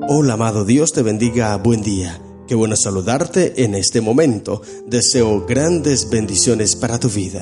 Hola amado, Dios te bendiga, buen día. Qué bueno saludarte en este momento. Deseo grandes bendiciones para tu vida.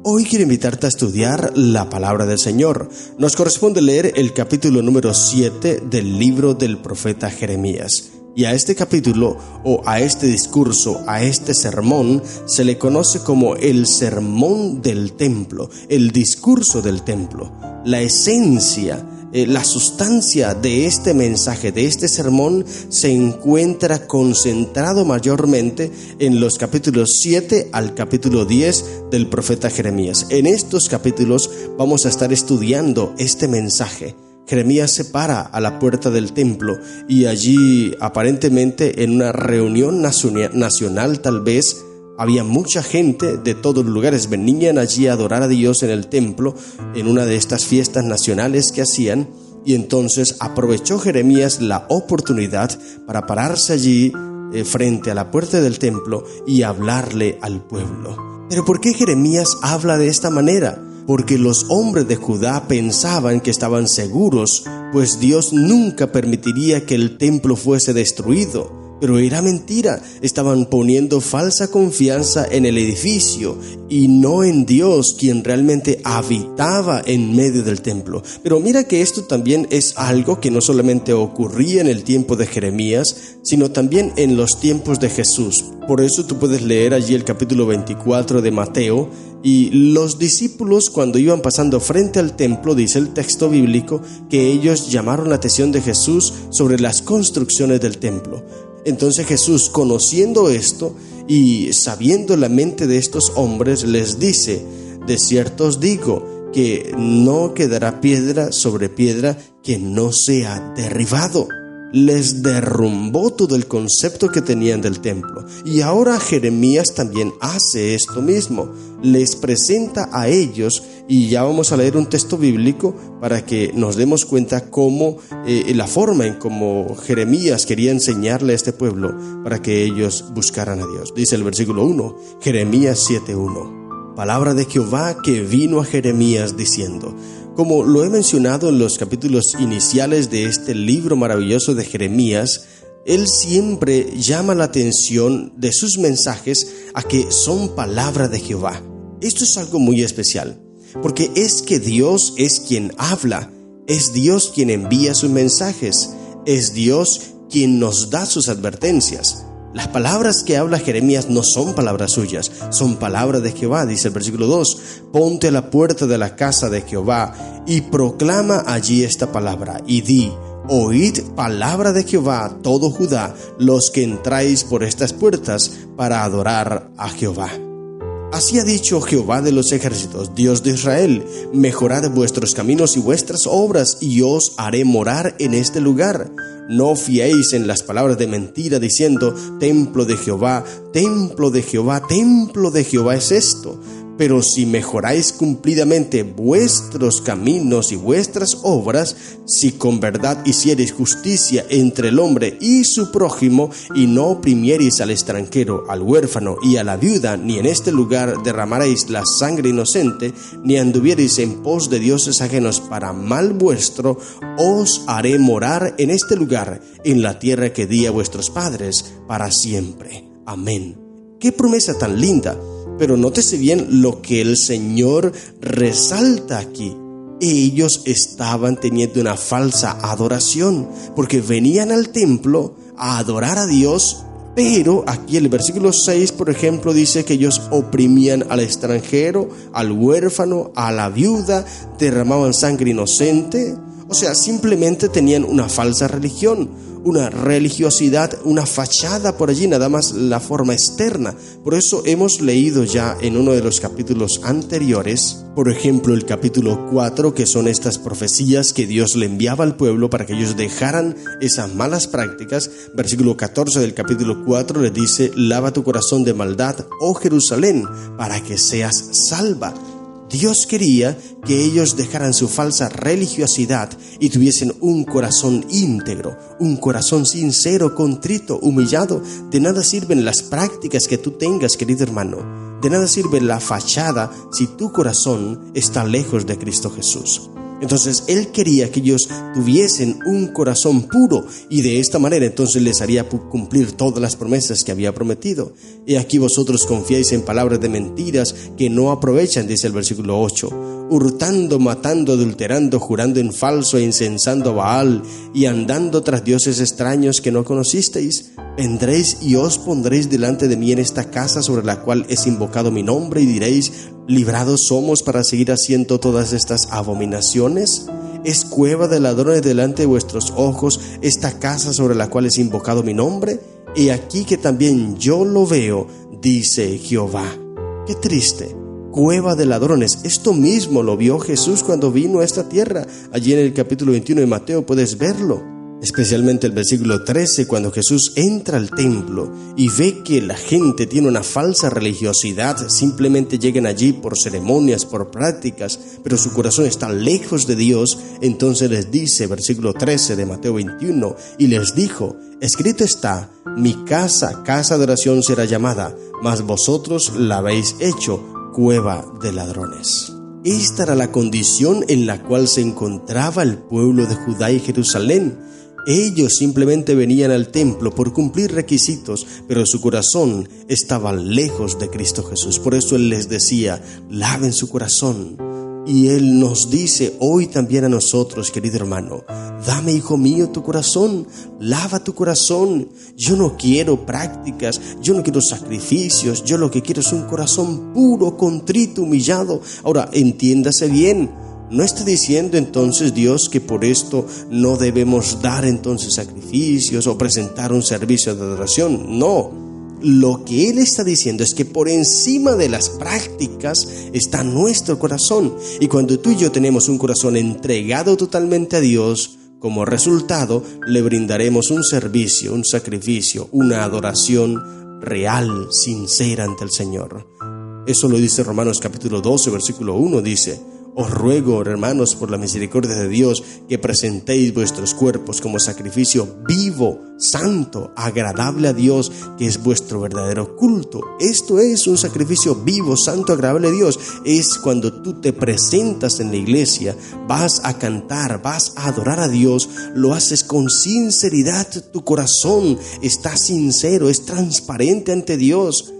Hoy quiero invitarte a estudiar la palabra del Señor. Nos corresponde leer el capítulo número 7 del libro del profeta Jeremías. Y a este capítulo, o a este discurso, a este sermón, se le conoce como el sermón del templo, el discurso del templo. La esencia, la sustancia de este mensaje, de este sermón, se encuentra concentrado mayormente en los capítulos 7 al capítulo 10 del profeta Jeremías. En estos capítulos vamos a estar estudiando este mensaje. Jeremías se para a la puerta del templo y allí, aparentemente en una reunión nacional tal vez, había mucha gente de todos los lugares, venían allí a adorar a Dios en el templo, en una de estas fiestas nacionales que hacían, y entonces aprovechó Jeremías la oportunidad para pararse allí frente a la puerta del templo y hablarle al pueblo. ¿Pero por qué Jeremías habla de esta manera? Porque los hombres de Judá pensaban que estaban seguros, pues Dios nunca permitiría que el templo fuese destruido. Pero era mentira, estaban poniendo falsa confianza en el edificio y no en Dios, quien realmente habitaba en medio del templo. Pero mira que esto también es algo que no solamente ocurría en el tiempo de Jeremías, sino también en los tiempos de Jesús. Por eso tú puedes leer allí el capítulo 24 de Mateo, y los discípulos, cuando iban pasando frente al templo, dice el texto bíblico, que ellos llamaron la atención de Jesús sobre las construcciones del templo. Entonces Jesús, conociendo esto y sabiendo la mente de estos hombres, les dice: de cierto os digo que no quedará piedra sobre piedra que no sea derribado. Les derrumbó todo el concepto que tenían del templo. Y ahora Jeremías también hace esto mismo. Les presenta a ellos, y ya vamos a leer un texto bíblico para que nos demos cuenta cómo la forma en cómo Jeremías quería enseñarle a este pueblo para que ellos buscaran a Dios. Dice el versículo 1, Jeremías 7:1. Palabra de Jehová que vino a Jeremías diciendo. Como lo he mencionado en los capítulos iniciales de este libro maravilloso de Jeremías, él siempre llama la atención de sus mensajes a que son palabra de Jehová. Esto es algo muy especial, porque es que Dios es quien habla, es Dios quien envía sus mensajes, es Dios quien nos da sus advertencias. Las palabras que habla Jeremías no son palabras suyas, son palabras de Jehová. Dice el versículo 2, ponte a la puerta de la casa de Jehová y proclama allí esta palabra y di, oíd palabra de Jehová todo Judá, los que entráis por estas puertas para adorar a Jehová. Así ha dicho Jehová de los ejércitos, Dios de Israel, mejorad vuestros caminos y vuestras obras, y os haré morar en este lugar. No fiéis en las palabras de mentira, diciendo, templo de Jehová, templo de Jehová, templo de Jehová es esto. Pero si mejoráis cumplidamente vuestros caminos y vuestras obras, si con verdad hiciereis justicia entre el hombre y su prójimo, y no oprimiereis al extranjero, al huérfano y a la viuda, ni en este lugar derramaréis la sangre inocente, ni anduviereis en pos de dioses ajenos para mal vuestro, os haré morar en este lugar, en la tierra que di a vuestros padres, para siempre. Amén. ¡Qué promesa tan linda! Pero nótese bien lo que el Señor resalta aquí. Ellos estaban teniendo una falsa adoración, porque venían al templo a adorar a Dios, pero aquí el versículo 6, por ejemplo, dice que ellos oprimían al extranjero, al huérfano, a la viuda, derramaban sangre inocente. O sea, simplemente tenían una falsa religión, una religiosidad, una fachada por allí, nada más la forma externa. Por eso hemos leído ya en uno de los capítulos anteriores, por ejemplo el capítulo 4, que son estas profecías que Dios le enviaba al pueblo para que ellos dejaran esas malas prácticas. Versículo 14 del capítulo 4 les dice, lava tu corazón de maldad, oh Jerusalén, para que seas salva. Dios quería que ellos dejaran su falsa religiosidad y tuviesen un corazón íntegro, un corazón sincero, contrito, humillado. De nada sirven las prácticas que tú tengas, querido hermano. De nada sirve la fachada si tu corazón está lejos de Cristo Jesús. Entonces Él quería que ellos tuviesen un corazón puro y de esta manera entonces les haría cumplir todas las promesas que había prometido. Y aquí vosotros confiáis en palabras de mentiras que no aprovechan, dice el versículo 8, hurtando, matando, adulterando, jurando en falso e incensando a Baal y andando tras dioses extraños que no conocisteis. Vendréis y os pondréis delante de mí en esta casa sobre la cual es invocado mi nombre y diréis: ¿librados somos para seguir haciendo todas estas abominaciones? ¿Es cueva de ladrones delante de vuestros ojos esta casa sobre la cual es invocado mi nombre? He aquí que también yo lo veo, dice Jehová. Qué triste. Cueva de ladrones. Esto mismo lo vio Jesús cuando vino a esta tierra. Allí en el capítulo 21 de Mateo puedes verlo. Especialmente el versículo 13, cuando Jesús entra al templo y ve que la gente tiene una falsa religiosidad, simplemente llegan allí por ceremonias, por prácticas, pero su corazón está lejos de Dios. Entonces les dice, versículo 13 de Mateo 21, y les dijo: escrito está, mi casa, casa de oración será llamada, mas vosotros la habéis hecho cueva de ladrones. Esta era la condición en la cual se encontraba el pueblo de Judá y Jerusalén. Ellos simplemente venían al templo por cumplir requisitos, pero su corazón estaba lejos de Cristo Jesús. Por eso Él les decía: laven su corazón. Y Él nos dice hoy también a nosotros, querido hermano: dame, hijo mío, tu corazón, lava tu corazón. Yo no quiero prácticas, yo no quiero sacrificios, yo lo que quiero es un corazón puro, contrito, humillado. Ahora, entiéndase bien, no está diciendo entonces Dios que por esto no debemos dar entonces sacrificios o presentar un servicio de adoración. No, lo que Él está diciendo es que por encima de las prácticas está nuestro corazón. Y cuando tú y yo tenemos un corazón entregado totalmente a Dios, como resultado le brindaremos un servicio, un sacrificio, una adoración real, sincera ante el Señor. Eso lo dice Romanos capítulo 12, versículo 1, dice: os ruego, hermanos, por la misericordia de Dios, que presentéis vuestros cuerpos como sacrificio vivo, santo, agradable a Dios, que es vuestro verdadero culto. Esto es un sacrificio vivo, santo, agradable a Dios. Es cuando tú te presentas en la iglesia, vas a cantar, vas a adorar a Dios, lo haces con sinceridad, tu corazón está sincero, es transparente ante Dios.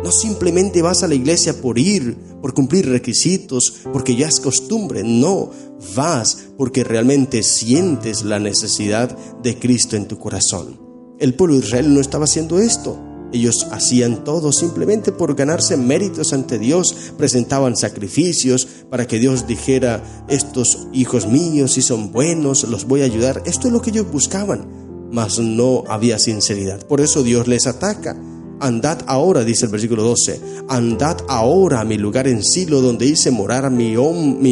No simplemente vas a la iglesia por ir, por cumplir requisitos, porque ya es costumbre. No, vas porque realmente sientes la necesidad de Cristo en tu corazón. El pueblo de Israel no estaba haciendo esto. Ellos hacían todo simplemente por ganarse méritos ante Dios. Presentaban sacrificios para que Dios dijera: estos hijos míos, si son buenos, los voy a ayudar. Esto es lo que ellos buscaban, mas no había sinceridad. Por eso Dios les ataca. Andad ahora, dice el versículo 12, andad ahora a mi lugar en Silo, donde hice morar mi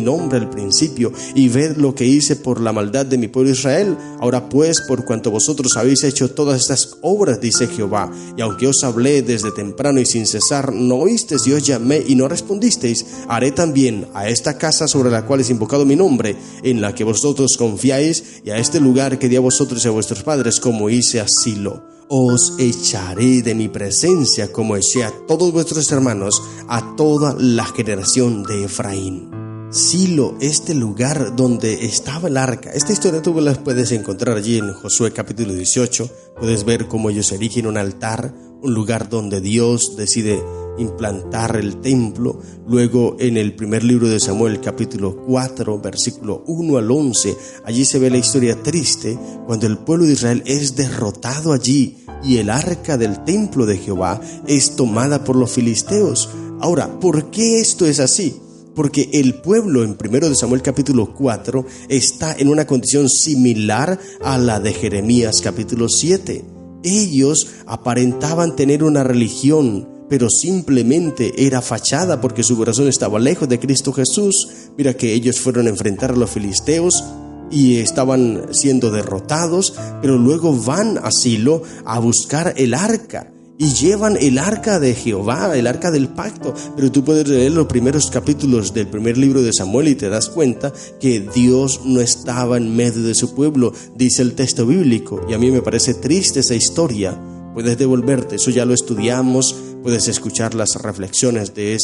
nombre al principio, y ved lo que hice por la maldad de mi pueblo Israel. Ahora pues, por cuanto vosotros habéis hecho todas estas obras, dice Jehová, y aunque os hablé desde temprano y sin cesar, no oísteis, y os llamé y no respondisteis, haré también a esta casa sobre la cual es invocado mi nombre, en la que vosotros confiáis, y a este lugar que di a vosotros y a vuestros padres, como hice a Silo. Os echaré de mi presencia como eché a todos vuestros hermanos, a toda la generación de Efraín. Silo, este lugar donde estaba el arca. Esta historia tú la puedes encontrar allí en Josué capítulo 18. Puedes ver cómo ellos erigen un altar, un lugar donde Dios decide implantar el templo. Luego en el primer libro de Samuel capítulo 4 versículo 1 al 11, allí se ve la historia triste cuando el pueblo de Israel es derrotado allí y el arca del templo de Jehová es tomada por los filisteos. Ahora, ¿por qué esto es así? Porque el pueblo en 1 de Samuel capítulo 4 está en una condición similar a la de Jeremías capítulo 7. Ellos aparentaban tener una religión, pero simplemente era fachada porque su corazón estaba lejos de Cristo Jesús. Mira que ellos fueron a enfrentar a los filisteos y estaban siendo derrotados, pero luego van a Silo a buscar el arca. Y llevan el arca de Jehová, el arca del pacto. Pero tú puedes leer los primeros capítulos del primer libro de Samuel y te das cuenta que Dios no estaba en medio de su pueblo, dice el texto bíblico. Y a mí me parece triste esa historia. Puedes devolverte, eso ya lo estudiamos, puedes escuchar las reflexiones de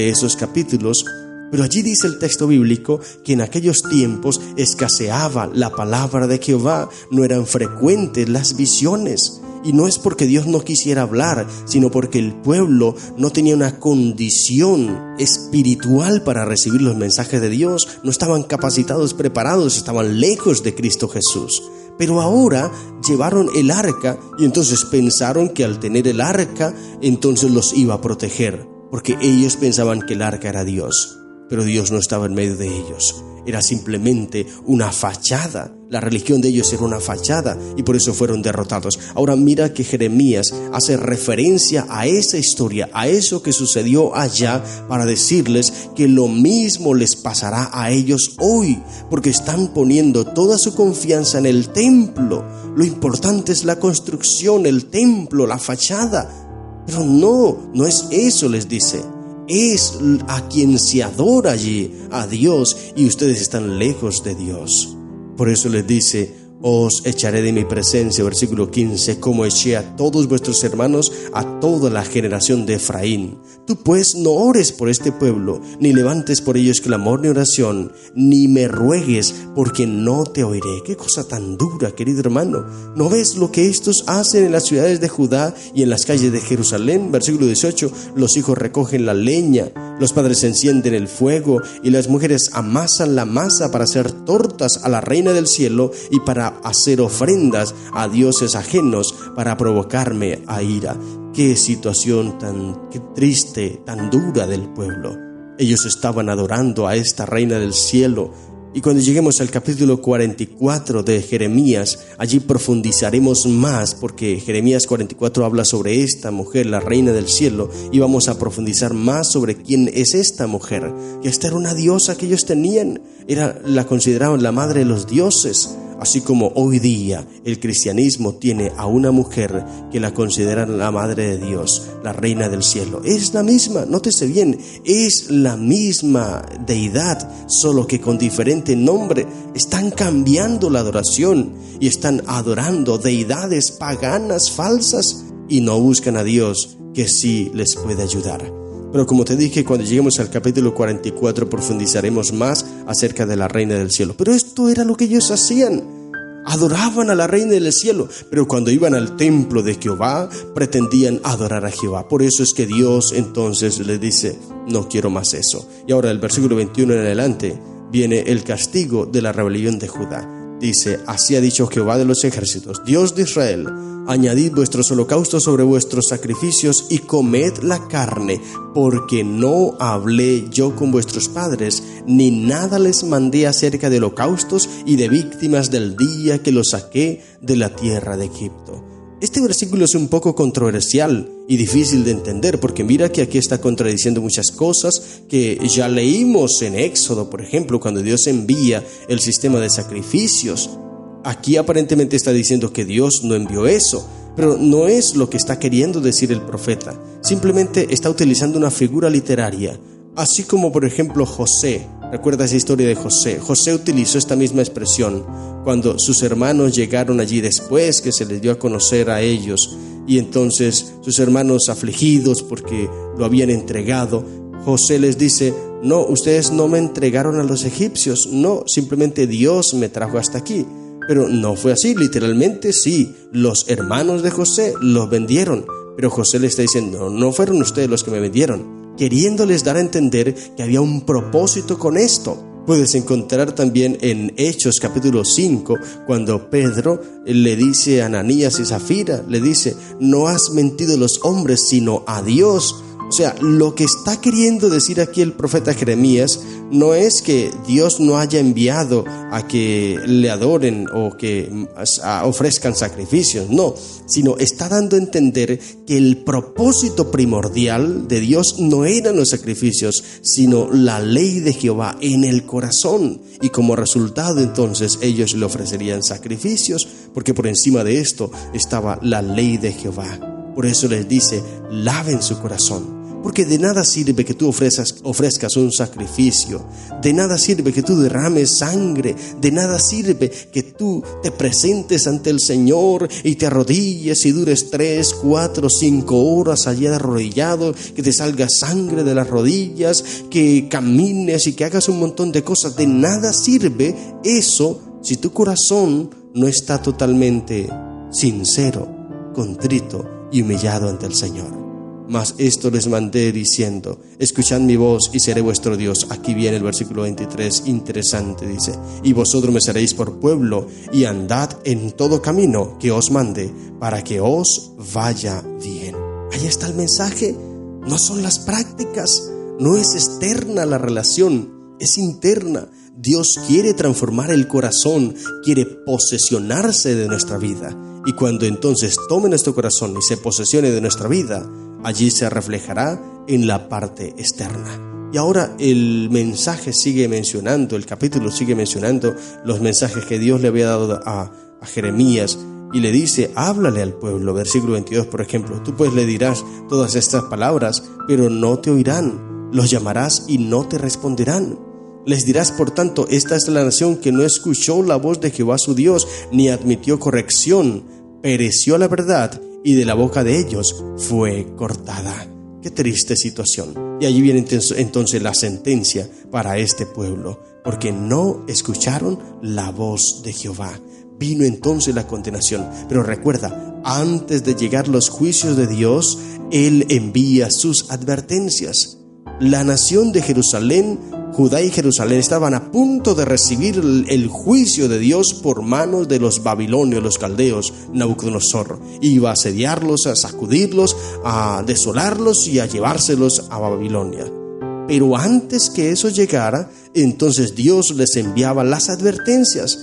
esos capítulos. Pero allí dice el texto bíblico que en aquellos tiempos escaseaba la palabra de Jehová, no eran frecuentes las visiones. Y no es porque Dios no quisiera hablar, sino porque el pueblo no tenía una condición espiritual para recibir los mensajes de Dios, no estaban capacitados, preparados, estaban lejos de Cristo Jesús. Pero ahora llevaron el arca y entonces pensaron que al tener el arca, entonces los iba a proteger, porque ellos pensaban que el arca era Dios. Pero Dios no estaba en medio de ellos, era simplemente una fachada. La religión de ellos era una fachada y por eso fueron derrotados. Ahora mira que Jeremías hace referencia a esa historia, a eso que sucedió allá, para decirles que lo mismo les pasará a ellos hoy, porque están poniendo toda su confianza en el templo. Lo importante es la construcción, el templo, la fachada. Pero no es eso, les dice. Es a quien se adora allí, a Dios, y ustedes están lejos de Dios. Por eso les dice: os echaré de mi presencia, versículo 15, como eché a todos vuestros hermanos, a toda la generación de Efraín. Tú pues no ores por este pueblo, ni levantes por ellos clamor ni oración, ni me ruegues, porque no te oiré. Qué cosa tan dura, querido hermano. ¿No ves lo que estos hacen en las ciudades de Judá y en las calles de Jerusalén? Versículo 18, los hijos recogen la leña, los padres encienden el fuego y las mujeres amasan la masa para hacer tortas a la reina del cielo y para hacer ofrendas a dioses ajenos, para provocarme a ira. Qué situación tan triste, tan dura del pueblo. Ellos estaban adorando a esta reina del cielo. Y cuando lleguemos al capítulo 44 de Jeremías, allí profundizaremos más, porque Jeremías 44 habla sobre esta mujer, la reina del cielo, y vamos a profundizar más sobre quién es esta mujer. Que esta era una diosa que ellos tenían, la consideraban la madre de los dioses. Así como hoy día el cristianismo tiene a una mujer que la consideran la madre de Dios, la reina del cielo. Es la misma, nótese bien, es la misma deidad, solo que con diferente nombre. Están cambiando la adoración y están adorando deidades paganas, falsas, y no buscan a Dios, que sí les puede ayudar. Pero como te dije, cuando lleguemos al capítulo 44 profundizaremos más acerca de la reina del cielo. Pero esto era lo que ellos hacían. Adoraban a la reina del cielo, pero cuando iban al templo de Jehová, pretendían adorar a Jehová. Por eso es que Dios entonces les dice: no quiero más eso. Y ahora el versículo 21 en adelante viene el castigo de la rebelión de Judá. Dice: así ha dicho Jehová de los ejércitos, Dios de Israel: añadid vuestros holocaustos sobre vuestros sacrificios y comed la carne, porque no hablé yo con vuestros padres, ni nada les mandé acerca de holocaustos y de víctimas del día que los saqué de la tierra de Egipto. Este versículo es un poco controversial y difícil de entender, porque mira que aquí está contradiciendo muchas cosas que ya leímos en Éxodo, por ejemplo, cuando Dios envía el sistema de sacrificios. Aquí aparentemente está diciendo que Dios no envió eso, pero no es lo que está queriendo decir el profeta. Simplemente está utilizando una figura literaria, así como por ejemplo José. ¿Recuerda esa historia de José? José utilizó esta misma expresión cuando sus hermanos llegaron allí después que se les dio a conocer a ellos, y entonces sus hermanos afligidos porque lo habían entregado. José les dice: no, ustedes no me entregaron a los egipcios, no, simplemente Dios me trajo hasta aquí. Pero no fue así, literalmente sí, los hermanos de José los vendieron, pero José le está diciendo: no fueron ustedes los que me vendieron, queriéndoles dar a entender que había un propósito con esto. Puedes encontrar también en Hechos capítulo 5, cuando Pedro le dice a Ananías y Zafira, le dice: no has mentido a los hombres, sino a Dios. O sea, lo que está queriendo decir aquí el profeta Jeremías no es que Dios no haya enviado a que le adoren o que ofrezcan sacrificios, no, sino está dando a entender que el propósito primordial de Dios no eran los sacrificios, sino la ley de Jehová en el corazón. Y como resultado entonces ellos le ofrecerían sacrificios, porque por encima de esto estaba la ley de Jehová. Por eso les dice: laven su corazón. Porque de nada sirve que tú ofrezcas un sacrificio, de nada sirve que tú derrames sangre, de nada sirve que tú te presentes ante el Señor y te arrodilles y dures 3, 4, 5 horas allí arrodillado, que te salga sangre de las rodillas, que camines y que hagas un montón de cosas. De nada sirve eso si tu corazón no está totalmente sincero, contrito y humillado ante el Señor. Mas esto les mandé diciendo: escuchad mi voz y seré vuestro Dios. Aquí viene el versículo 23, interesante, dice: y vosotros me seréis por pueblo, y andad en todo camino que os mande, para que os vaya bien. Ahí está el mensaje. No son las prácticas, no es externa la relación, es interna. Dios quiere transformar el corazón, quiere posesionarse de nuestra vida. Y cuando entonces tome nuestro corazón y se posesione de nuestra vida, allí se reflejará en la parte externa. Y ahora el mensaje sigue mencionando, el capítulo sigue mencionando los mensajes que Dios le había dado a Jeremías, y le dice: háblale al pueblo. Versículo 22, por ejemplo: tú pues le dirás todas estas palabras, pero no te oirán. Los llamarás y no te responderán. Les dirás, por tanto: esta es la nación que no escuchó la voz de Jehová su Dios, ni admitió corrección. Pereció la verdad, y de la boca de ellos fue cortada. Qué triste situación. Y allí viene entonces la sentencia para este pueblo, porque no escucharon la voz de Jehová. Vino entonces la condenación. Pero recuerda, antes de llegar los juicios de Dios, Él envía sus advertencias. La nación de Jerusalén, Judá y Jerusalén, estaban a punto de recibir el juicio de Dios por manos de los babilonios, los caldeos. Nabucodonosor iba a asediarlos, a sacudirlos, a desolarlos y a llevárselos a Babilonia. Pero antes que eso llegara, entonces Dios les enviaba las advertencias.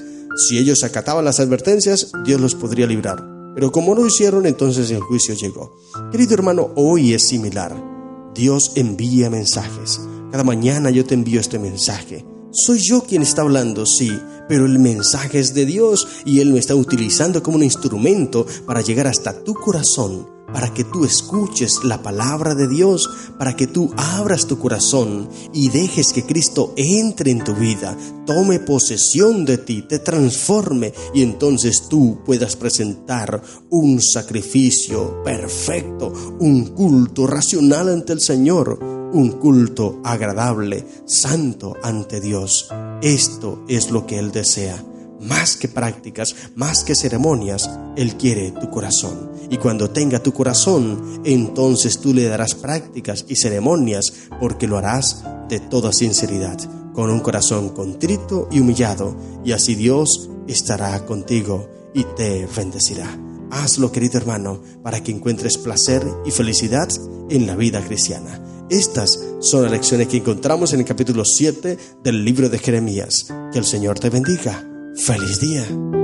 Si ellos acataban las advertencias, Dios los podría librar. Pero como no lo hicieron, entonces el juicio llegó. Querido hermano, hoy es similar. Dios envía mensajes. Cada mañana yo te envío este mensaje. Soy yo quien está hablando, sí, pero el mensaje es de Dios y Él me está utilizando como un instrumento para llegar hasta tu corazón, para que tú escuches la palabra de Dios, para que tú abras tu corazón y dejes que Cristo entre en tu vida, tome posesión de ti, te transforme, y entonces tú puedas presentar un sacrificio perfecto, un culto racional ante el Señor, un culto agradable, santo ante Dios. Esto es lo que Él desea. Más que prácticas, más que ceremonias, Él quiere tu corazón. Y cuando tenga tu corazón, entonces tú le darás prácticas y ceremonias, porque lo harás de toda sinceridad, con un corazón contrito y humillado, y así Dios estará contigo y te bendecirá. Hazlo, querido hermano, para que encuentres placer y felicidad en la vida cristiana. Estas son las lecciones que encontramos en el capítulo 7 del libro de Jeremías. Que el Señor te bendiga. ¡Feliz día!